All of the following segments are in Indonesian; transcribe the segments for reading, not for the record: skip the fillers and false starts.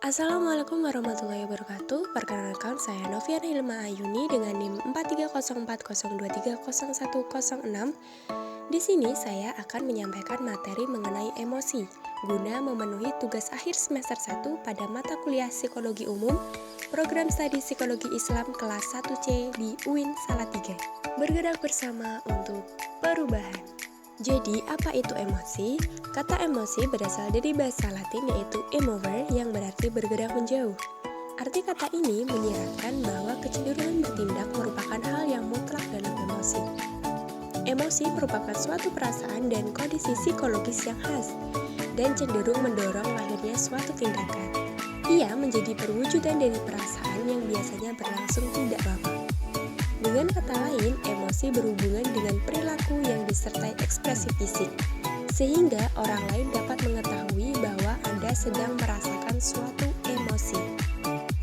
Assalamualaikum warahmatullahi wabarakatuh. Perkenalkan saya Noviana Hilma Ayuni dengan NIM 430402301106. Di sini saya akan menyampaikan materi mengenai emosi guna memenuhi tugas akhir semester 1 pada mata kuliah Psikologi Umum Program Studi Psikologi Islam kelas 1C di UIN Salatiga. Bergerak bersama untuk perubahan. Jadi, apa itu emosi? Kata emosi berasal dari bahasa Latin yaitu emover yang berarti bergerak menjauh. Arti kata ini menyiratkan bahwa kecenderungan bertindak merupakan hal yang mutlak dalam emosi. Emosi merupakan suatu perasaan dan kondisi psikologis yang khas dan cenderung mendorong lahirnya suatu tindakan. Ia menjadi perwujudan dari perasaan yang biasanya berlangsung tidak lama. Dengan kata lain, emosi berhubungan dengan perilaku yang disertai ekspresi fisik, sehingga orang lain dapat mengetahui bahwa Anda sedang merasakan suatu emosi.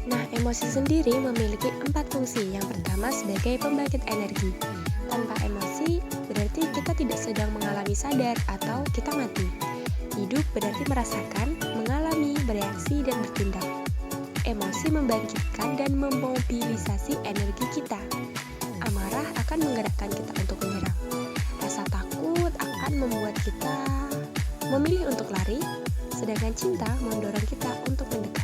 Nah, emosi sendiri memiliki 4 fungsi. Yang pertama sebagai pembangkit energi. Tanpa emosi, berarti kita tidak sedang mengalami sadar atau kita mati. Hidup berarti merasakan, mengalami, bereaksi, dan bertindak. Emosi membangkitkan dan memobilisasi energi kita. Amarah akan menggerakkan kita untuk menyerang. Rasa takut akan membuat kita memilih untuk lari, sedangkan cinta mendorong kita untuk mendekat.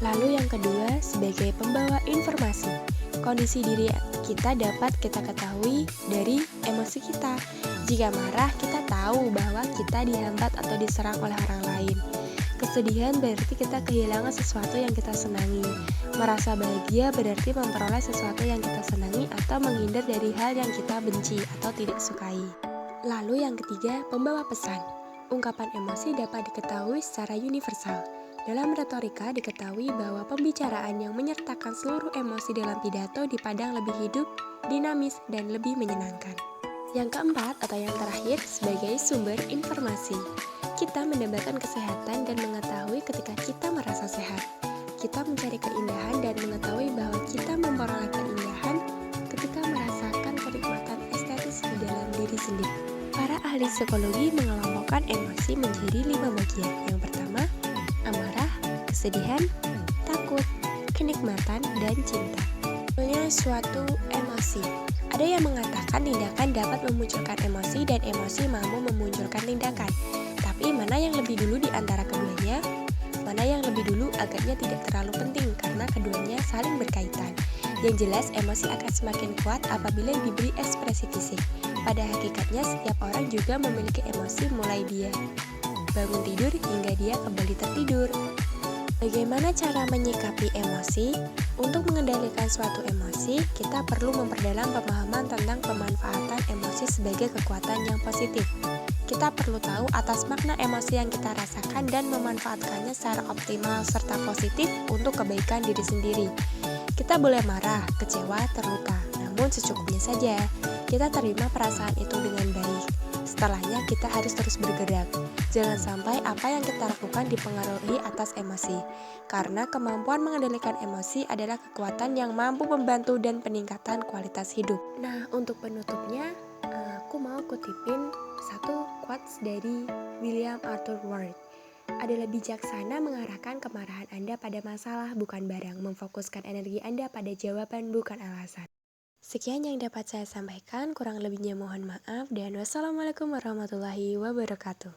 Lalu yang kedua, sebagai pembawa informasi. Kondisi diri kita dapat kita ketahui dari emosi kita. Jika marah, kita tahu bahwa kita dihambat atau diserang oleh orang lain. Kesedihan berarti kita kehilangan sesuatu yang kita senangi. Merasa bahagia berarti memperoleh sesuatu yang kita senangi atau menghindar dari hal yang kita benci atau tidak sukai. Lalu yang ketiga, pembawa pesan. Ungkapan emosi dapat diketahui secara universal. Dalam retorika diketahui bahwa pembicaraan yang menyertakan seluruh emosi dalam pidato dipandang lebih hidup, dinamis, dan lebih menyenangkan. Yang keempat atau yang terakhir sebagai sumber informasi. Kita mendapatkan kesehatan dan mengetahui ketika kita merasa sehat. Kita mencari keindahan dan mengetahui bahwa kita memperoleh keindahan ketika merasakan kenikmatan estetis di dalam diri sendiri. Para ahli psikologi mengelompokkan emosi menjadi 5 bagian. Yang pertama, amarah, kesedihan, takut, kenikmatan, dan cinta. Contohnya suatu emosi. Ada yang mengatakan tindakan dapat memunculkan emosi dan emosi mampu memunculkan tindakan. Tapi mana yang lebih dulu di antara keduanya? Mana yang lebih dulu agaknya tidak terlalu penting karena keduanya saling berkaitan. Yang jelas emosi akan semakin kuat apabila diberi ekspresi fisik. Pada hakikatnya setiap orang juga memiliki emosi mulai dia bangun tidur hingga dia kembali tertidur. Bagaimana cara menyikapi emosi? Untuk mengendalikan suatu emosi, kita perlu memperdalam pemahaman tentang pemanfaatan emosi sebagai kekuatan yang positif. Kita perlu tahu atas makna emosi yang kita rasakan dan memanfaatkannya secara optimal serta positif untuk kebaikan diri sendiri. Kita boleh marah, kecewa, terluka, namun secukupnya saja. Kita terima perasaan itu dengan baik. Setelahnya kita harus terus bergerak. Jangan sampai apa yang kita lakukan dipengaruhi atas emosi. Karena kemampuan mengendalikan emosi adalah kekuatan yang mampu membantu dan peningkatan kualitas hidup. Nah, untuk penutupnya, aku mau kutipin satu quotes dari William Arthur Ward. Adalah bijaksana mengarahkan kemarahan Anda pada masalah bukan barang, memfokuskan energi Anda pada jawaban bukan alasan. Sekian yang dapat saya sampaikan, kurang lebihnya mohon maaf dan wassalamualaikum warahmatullahi wabarakatuh.